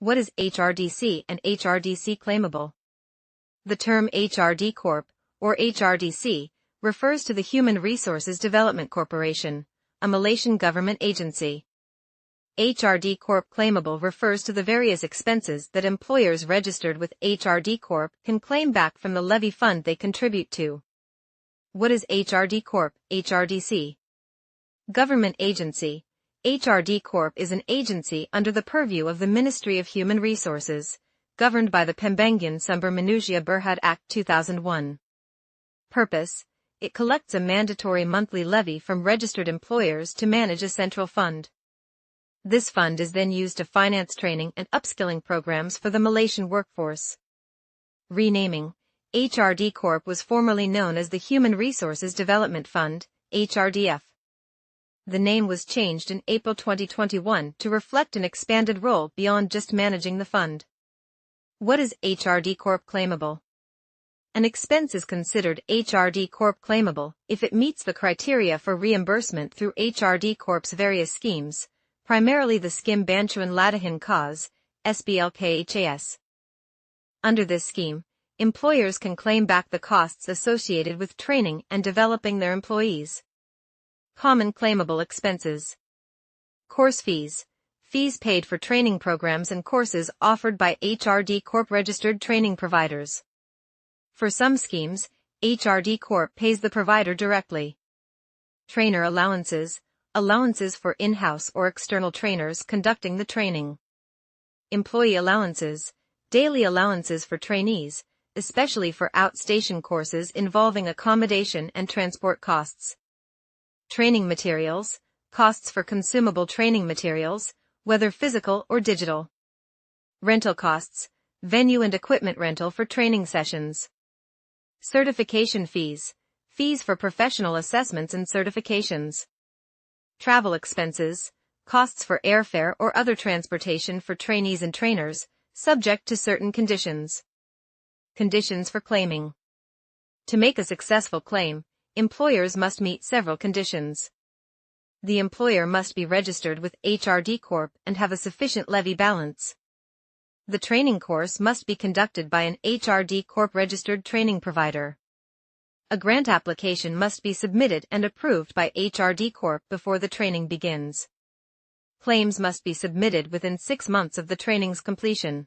What is HRDC and HRDC claimable? The term HRD Corp, or HRDC, refers to the Human Resources Development Corporation, a Malaysian government agency. HRD Corp claimable refers to the various expenses that employers registered with HRD Corp can claim back from the levy fund they contribute to. What is HRD Corp, HRDC? Government agency. HRD Corp is an agency under the purview of the Ministry of Human Resources, governed by the Pembangunan Sumber Manusia Berhad Act 2001. Purpose: it collects a mandatory monthly levy from registered employers to manage a central fund. This fund is then used to finance training and upskilling programs for the Malaysian workforce. Renaming: HRD Corp was formerly known as the Human Resources Development Fund, HRDF. The name was changed in April 2021 to reflect an expanded role beyond just managing the fund. What is HRD Corp claimable? An expense is considered HRD Corp claimable if it meets the criteria for reimbursement through HRD Corp's various schemes, primarily the Skim Bantuan Latihan Cause, SBLKHAS. Under this scheme, employers can claim back the costs associated with training and developing their employees. Common claimable expenses. Course fees. Fees paid for training programs and courses offered by HRD Corp registered training providers. For some schemes, HRD Corp pays the provider directly. Trainer allowances. Allowances for in-house or external trainers conducting the training. Employee allowances. Daily allowances for trainees, especially for outstation courses involving accommodation and transport costs. Training materials. Costs for consumable training materials, whether physical or digital. Rental costs. Venue and equipment rental for training sessions. Certification fees. Fees for professional assessments and certifications. Travel expenses. Costs for airfare or other transportation for trainees and trainers, subject to certain conditions. Conditions for claiming. To make a successful claim, employers must meet several conditions. The employer must be registered with HRD Corp and have a sufficient levy balance. The training course must be conducted by an HRD Corp registered training provider. A grant application must be submitted and approved by HRD Corp before the training begins. Claims must be submitted within 6 months of the training's completion.